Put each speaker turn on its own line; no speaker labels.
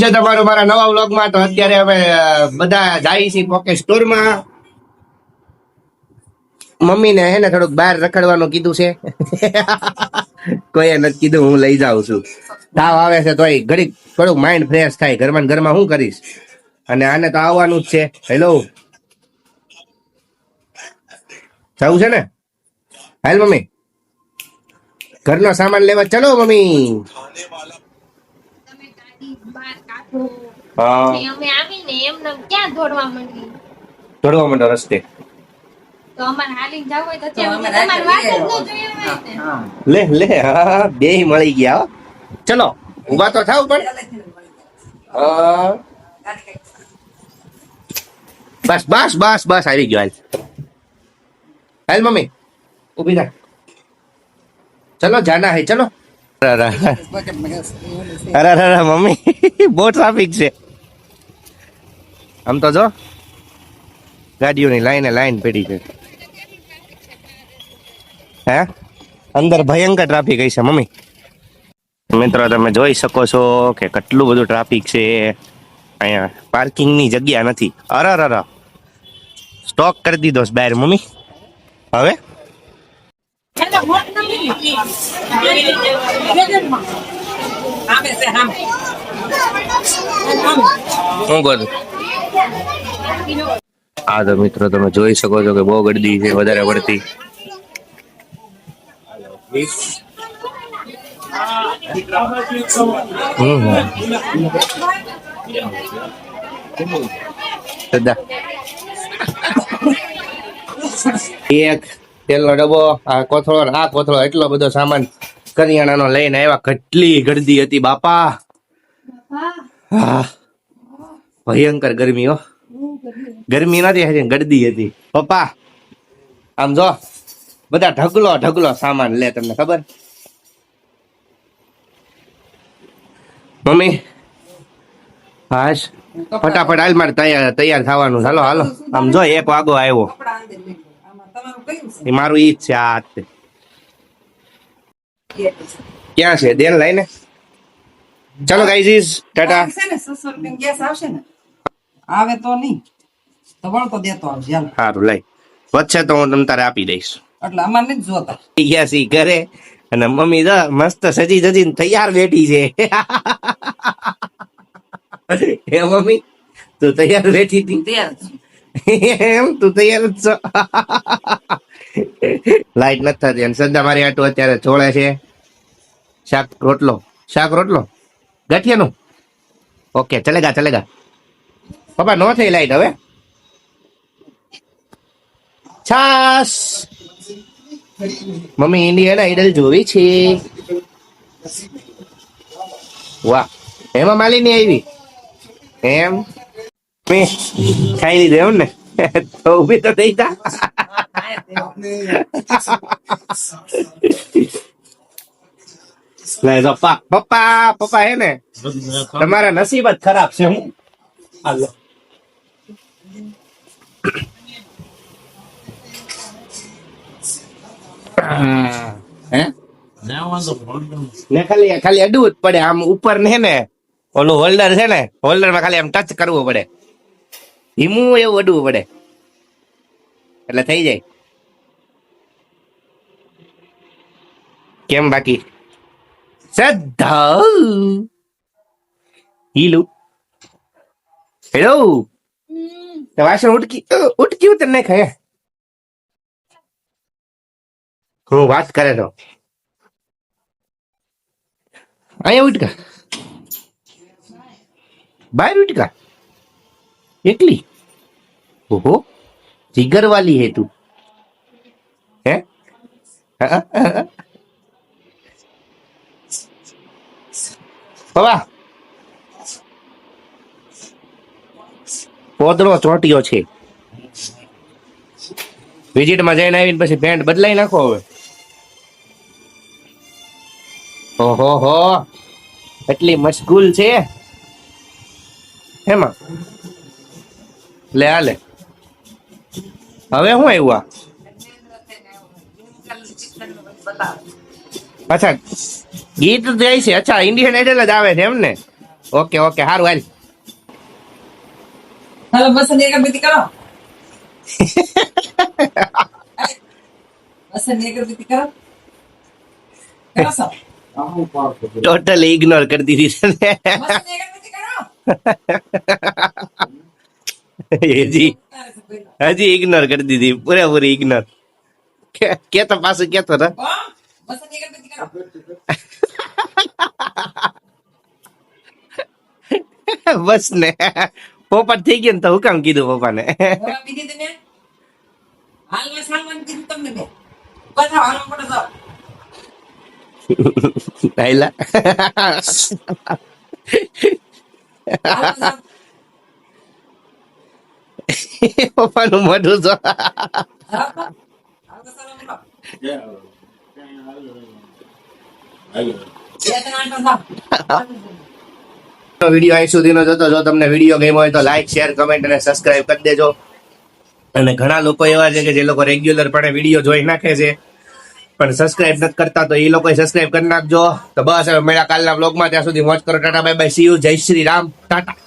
છે તમારું મારા નવા વ્લોગમાં. તો અત્યારે અમે બધા જાય છે પોકે સ્ટોરમાં. મમ્મીને હે ને થોડુંક બહાર રખડવાનું કીધું છે. કોઈએ નથી કીધું, હું લઈ જાઉં છું. તાવ આવે છે તોય ઘડીક થોડુંક માઇન્ડ ફ્રેશ થાય. ઘરમાં ને ઘરમાં શું કરીશ, અને આને તો આવવાનું જ છે. હેલો, જવું છે ને? હાલ મમ્મી, ઘરનો સામાન લેવા ચલો મમ્મી. હા, દોડવા માંડો રસ્તે. લે લે, હા બે મળી ગયા. ચલો ઉભા તો થાવ. પણ બસ બસ બસ બસ આવી ગયો. હાલ હાલ મમ્મી ઉભી થા. ચલો જાના હે, ચલો. અરે અરે મમ્મી, બહુ ટ્રાફિક છે. આમ તો જો ગાડીઓની લાઈન પડી છે. હે, અંદર ભયંકર ટ્રાફિક હશે મમ્મી. મિત્રો તમે જોઈ શકો છો કે કેટલું બધું ટ્રાફિક છે અહીંયા. પાર્કિંગની જગ્યા નથી. અરે સ્ટોક કરી દીધો બહાર મમ્મી. હવે શું કરું? હા તો મિત્રો તમે જોઈ શકો છો કે બહુ ગર્દી છે, વધારે પડતી. એક તેલનો ડબ્બો, આ કોથળો એટલો બધો સામાન કરિયાણાનો લઈને આવ્યા. કેટલી ગર્દી હતી બાપા. હા, ભયંકર ગરમી. હો, ગરમી નથી, ગર્દી હતી પપ્પા. આમ જો બધા ઢગલો સામાન લે. તમને ખબર મમ્મી? હાશ, ફટાફટ હાલ, મારે તૈયાર થવાનું. હાલો હાલો. આમ જો 1 વાગો આવ્યો. એ મારું ઈ જ છે. આ ક્યાં છે દેન? લઈને ચલો ગાઈઝ, ટાટા.
ગેસ આવશે ને? આવે તો નહીં તો વળતો દેતો આવશે.
સારું લઈ વચ્ચે તો હું તમ તારે આપી દઈશ.
એટલે અમારે નથી જોતા.
ગયા સી ઘરે, અને મમ્મી તો મસ્ત સજીને તૈયાર બેઠી છે. હે મમ્મી, તું તૈયાર બેઠી હતી? એમ તું તૈયાર જ છો? લાઈટ નથી થતી. અને સદ્દા મારી આટું અત્યારે ચોળે છે શાક રોટલો ગાંઠિયાનું. ઓકે, ચલેગા. પપ્પા નો થઈ લાઈટ હવે. છાસ. મમ્મી ઇન્ડિયન આઈડલ જોવી છે. વાહ, એમાં માલિની આવી એમ. મેં ખાઈ લીધું એમ ને? તો ઉભી તો થઈ જા. પપ્પા હે ને, તમારા નસીબ જ ખરાબ છે. હું હાલો હે ને, ખાલી અડવું જ પડે. આમ ઉપર ને ઓલું હોલ્ડર છે ને, હોલ્ડર માં ખાલી આમ ટચ કરવું પડે. ધીમું એવું અડવું પડે એટલે થઈ જાય. કેમ બાકી શ્રદ્ધા હેલો વાસણ ઉટકી ઉતર નહીં ખાય. હું વાત કરે તો અહીંયા ઉટકા, બહાર ઉટકા એકલી. ઓહો, જીગર વાલી હે તું. હે બાબા, પોદળો ચોટ્યો છે. વિઝિટમાં જઈને આવીને પછી પેન્ટ બદલાઈ નાખો હવે. ઓહો હો, એટલી મશગુલ છે એમાં. લે હાલે હવે હું આવ્યું? અચ્છા, ગીત જાય છે. અચ્છા, ઇન્ડિયન આઈડલ જ આવે છે એમ ને? ઓકે ઓકે સારું હાલ.
હાલો બસ ને અગરબત્તી કરો બસ ને અગરબત્તી કરો કરો છો
ટોટલી ઇગ્નોર કરી દીધી છે ને.
બસ ને અગરબત્તી કરો
હજી હજી ઇગ્નોર કરી દીધી પૂરેપૂરી ઇગ્નોર. કેતો પાછું કેતો ને.
બસ ને અગરબત્તી કરો
બસ ને પોપટ થઈ ગયો ને તો હું કામ કીધું પપ્પાને.
દવા પીધી તમે હાલવા સાલવાનું કીધું તમને મેં બસ હાલો પડો જાઓ
હાયલા.
હાલો જાઓ
પપ્પાનું મોઢું જો.
હાલો સાલો પડો બે ત્રણ આંટો જાઓ
વિડીયો અહીં સુધીનો જ હતો. જો તમને વિડીયો ગમ્યો હોય તો લાઈક શેર કમેન્ટ અને સબસ્ક્રાઇબ કરી દેજો. અને ઘણા લોકો એવા છે કે જે લોકો રેગ્યુલર પણ વિડીયો જોઈ નાખે છે પણ સબસ્ક્રાઇબ નથી કરતા, તો એ લોકો સબસ્ક્રાઇબ કરી નાખજો. તો બસ હવે મળ્યા કાલના બ્લોગમાં. ત્યાં સુધી મોજ કરો. Tata bye bye, C you, જય શ્રી રામ, ટાટા.